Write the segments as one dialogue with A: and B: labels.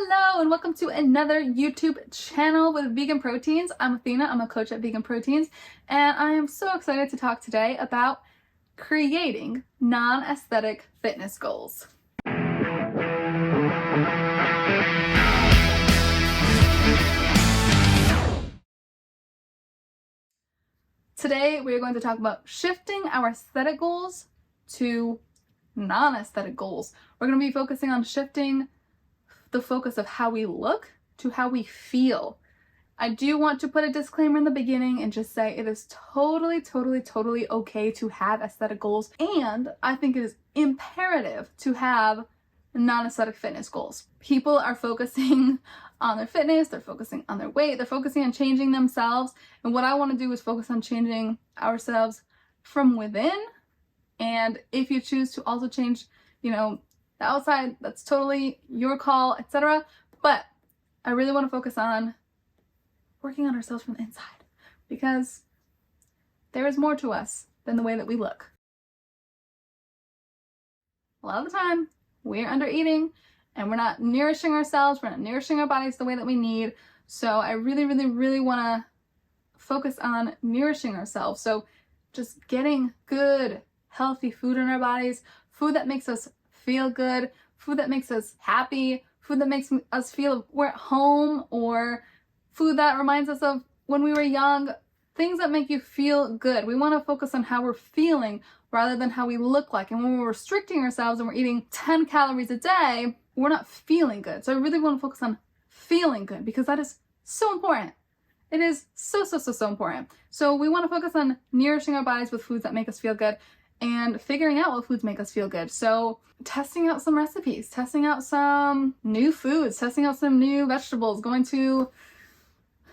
A: Hello and welcome to another YouTube channel with Vegan Proteins. I'm Athena, I'm a coach at Vegan Proteins, and I am so excited to talk today about creating non-aesthetic fitness goals. Today we are going to talk about shifting our aesthetic goals to non-aesthetic goals. We're going to be focusing on shifting the focus of how we look to how we feel. I do want to put a disclaimer in the beginning and just say it is totally okay to have aesthetic goals, and I think it is imperative to have non-aesthetic fitness goals. People are focusing on their fitness, they're focusing on their weight, they're focusing on changing themselves, and what I want to do is focus on changing ourselves from within. And if you choose to also change, the outside, that's totally your call, etc. But I really want to focus on working on ourselves from the inside, because there is more to us than the way that we look. A lot of the time, we're under eating and we're not nourishing ourselves, we're not nourishing our bodies the way that we need. So I really want to focus on nourishing ourselves. So just getting good, healthy food in our bodies, food that makes us feel good, food that makes us happy, food that makes us feel we're at home, or food that reminds us of when we were young, things that make you feel good. We want to focus on how we're feeling rather than how we look like. And when we're restricting ourselves and we're eating 10 calories a day, we're not feeling good. So I really want to focus on feeling good, because that is so important. It is so important. So we want to focus on nourishing our bodies with foods that make us feel good and figuring out what foods make us feel good. So testing out some recipes, testing out some new foods, testing out some new vegetables, going to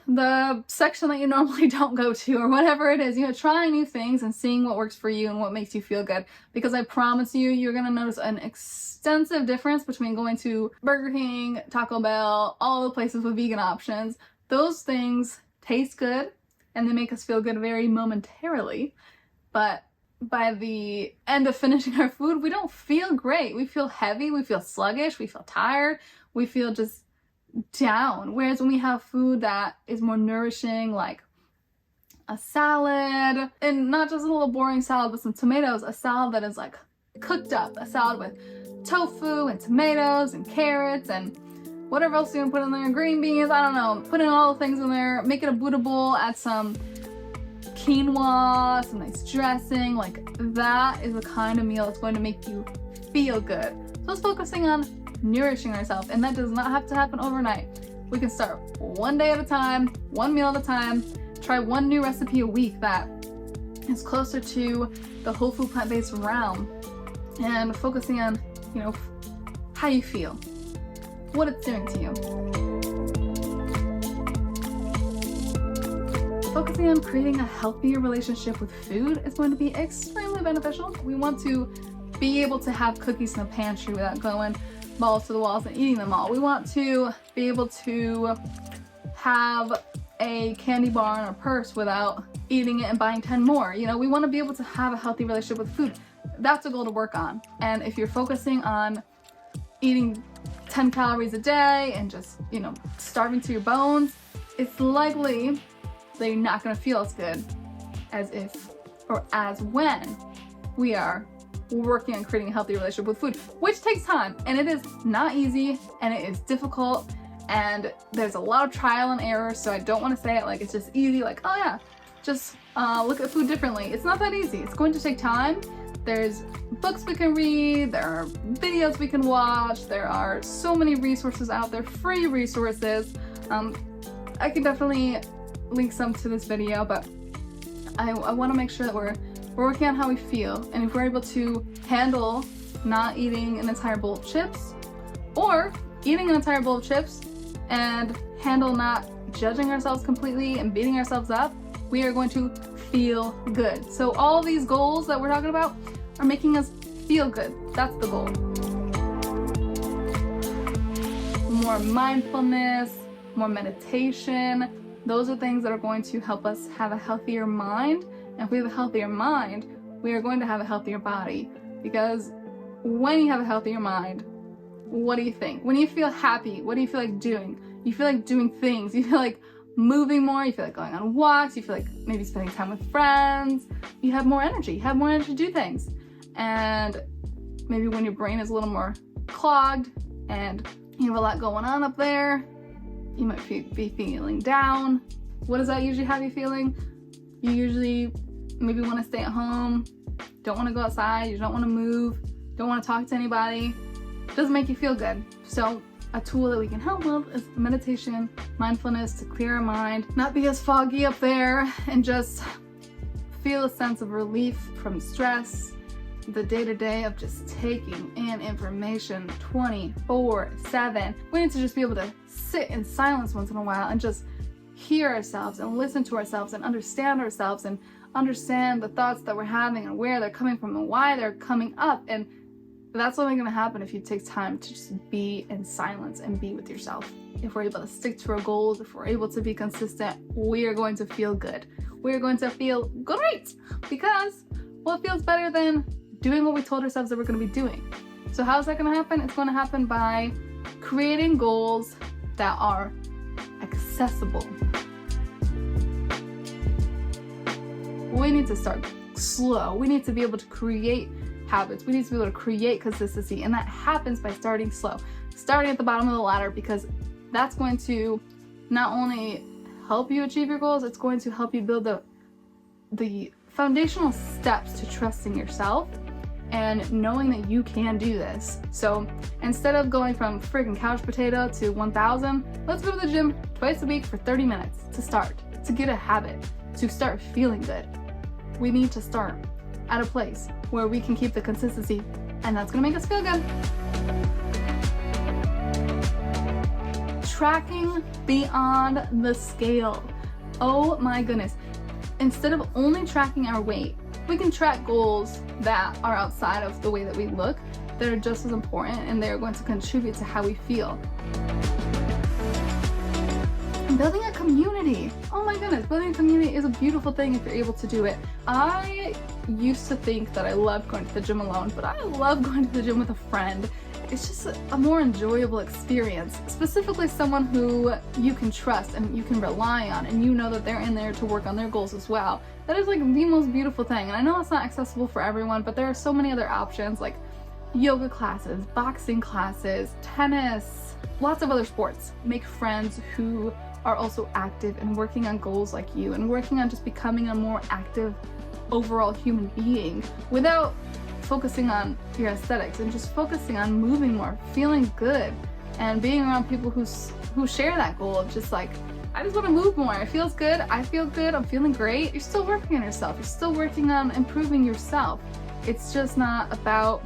A: the section that you normally don't go to, or whatever it is, trying new things and seeing what works for you and what makes you feel good. Because I promise you, you're gonna notice an extensive difference between going to Burger King, Taco Bell, all the places with vegan options. Those things taste good and they make us feel good very momentarily, but by the end of finishing our food, we don't feel great. We feel heavy, we feel sluggish, we feel tired, we feel just down. Whereas when we have food that is more nourishing, like a salad, and not just a little boring salad with some tomatoes, a salad that is like cooked up, a salad with tofu and tomatoes and carrots and whatever else you want to put in there, green beans, I don't know, put in all the things in there, make it a bootable, add some quinoa, some nice dressing. Like, that is the kind of meal that's going to make you feel good. So it's focusing on nourishing ourselves, and that does not have to happen overnight. We can start one day at a time, one meal at a time, try one new recipe a week that is closer to the whole food plant-based realm, and focusing on, how you feel, what it's doing to you. Focusing on creating a healthier relationship with food is going to be extremely beneficial. We want to be able to have cookies in the pantry without going balls to the walls and eating them all. We want to be able to have a candy bar in our purse without eating it and buying 10 more. We want to be able to have a healthy relationship with food. That's a goal to work on. And if you're focusing on eating 10 calories a day and just, starving to your bones, it's likely that you're not going to feel as good as if, or as when, we are working on creating a healthy relationship with food, which takes time, and it is not easy, and it is difficult, and there's a lot of trial and error. So I don't want to say it like it's just easy, like, oh yeah, just look at food differently. It's not that easy. It's going to take time. There's books we can read, there are videos we can watch, there are so many resources out there, free resources. I can definitely link some to this video, but I want to make sure that we're working on how we feel, and if we're able to handle not eating an entire bowl of chips, or eating an entire bowl of chips and handle not judging ourselves completely and beating ourselves up, we are going to feel good. So all these goals that we're talking about are making us feel good. That's the goal. More mindfulness, more meditation, those are things that are going to help us have a healthier mind. And if we have a healthier mind, we are going to have a healthier body. Because when you have a healthier mind, what do you think? When you feel happy, what do you feel like doing? You feel like doing things. You feel like moving more. You feel like going on walks. You feel like maybe spending time with friends. You have more energy. You have more energy to do things. And maybe when your brain is a little more clogged and you have a lot going on up there, you might be feeling down. What does that usually have you feeling? You usually maybe want to stay at home, don't want to go outside, you don't want to move, don't want to talk to anybody. It doesn't make you feel good. So a tool that we can help with is meditation, mindfulness, to clear our mind, not be as foggy up there, and just feel a sense of relief from stress, the day-to-day of just taking in information 24/7. We need to just be able to sit in silence once in a while and just hear ourselves and listen to ourselves and understand ourselves and understand the thoughts that we're having and where they're coming from and why they're coming up. And that's only going to happen if you take time to just be in silence and be with yourself. If we're able to stick to our goals, if we're able to be consistent, we are going to feel good. We're going to feel great, because what feels better than doing what we told ourselves that we're going to be doing? So how's that going to happen? It's going to happen by creating goals that are accessible. We need to start slow. We need to be able to create habits. We need to be able to create consistency, and that happens by starting slow, starting at the bottom of the ladder, because that's going to not only help you achieve your goals, it's going to help you build the foundational steps to trusting yourself and knowing that you can do this. So instead of going from freaking couch potato to 1,000, let's go to the gym twice a week for 30 minutes to start, to get a habit, to start feeling good. We need to start at a place where we can keep the consistency, and that's gonna make us feel good. Tracking beyond the scale. Oh my goodness. Instead of only tracking our weight, we can track goals that are outside of the way that we look, that are just as important, and they're going to contribute to how we feel. And building a community. Oh my goodness, building a community is a beautiful thing if you're able to do it. I used to think that I loved going to the gym alone, but I love going to the gym with a friend. It's just a more enjoyable experience, specifically someone who you can trust and you can rely on, and you know that they're in there to work on their goals as well. That is like the most beautiful thing. And I know it's not accessible for everyone, but there are so many other options like yoga classes, boxing classes, tennis, lots of other sports. Make friends who are also active and working on goals like you, and working on just becoming a more active overall human being without focusing on your aesthetics, and just focusing on moving more, feeling good, and being around people who share that goal of just like, I just want to move more. It feels good. I feel good. I'm feeling great. You're still working on yourself. You're still working on improving yourself. It's just not about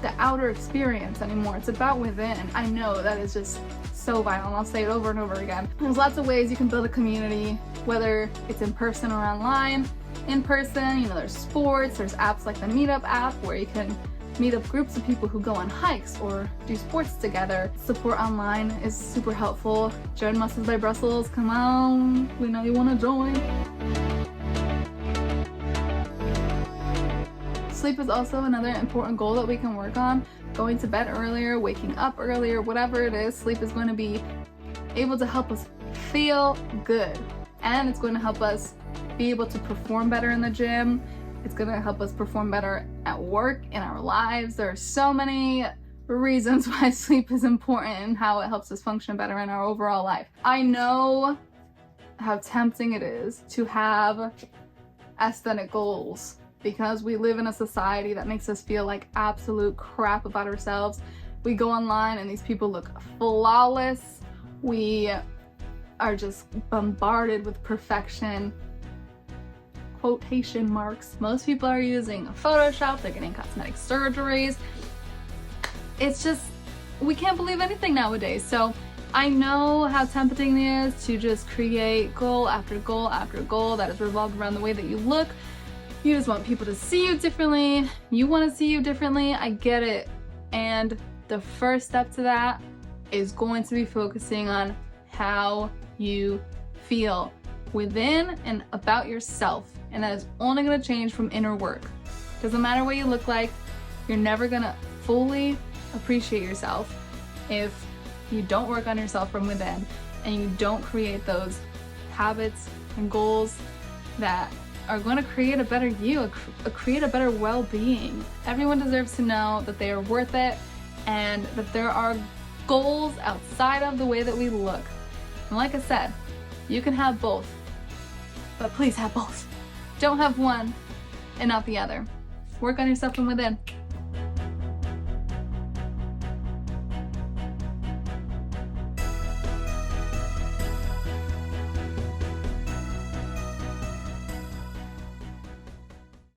A: the outer experience anymore. It's about within. I know that is just so vital, and I'll say it over and over again. There's lots of ways you can build a community, whether it's in person or online. In person, there's sports, there's apps like the Meetup app where you can meet up groups of people who go on hikes or do sports together. Support online is super helpful. Join Muscles by Brussels, come on, we know you want to join. Sleep is also another important goal that we can work on. Going to bed earlier, waking up earlier, whatever it is, sleep is going to be able to help us feel good, and it's going to help us be able to perform better in the gym. It's going to help us perform better at work, in our lives. There are so many reasons why sleep is important and how it helps us function better in our overall life. I know how tempting it is to have aesthetic goals, because we live in a society that makes us feel like absolute crap about ourselves. We go online and these people look flawless. We are just bombarded with perfection. Quotation marks. Most people are using Photoshop, they're getting cosmetic surgeries. It's just, we can't believe anything nowadays. So I know how tempting it is to just create goal after goal after goal that is revolved around the way that you look. You just want people to see you differently. You want to see you differently. I get it. And the first step to that is going to be focusing on how you feel within and about yourself. And that is only going to change from inner work. Doesn't matter what you look like. You're never going to fully appreciate yourself if you don't work on yourself from within and you don't create those habits and goals that are going to create a better you, create a better well-being. Everyone deserves to know that they are worth it and that there are goals outside of the way that we look. And like I said, you can have both, but please have both. Don't have one and not the other. Work on yourself from within.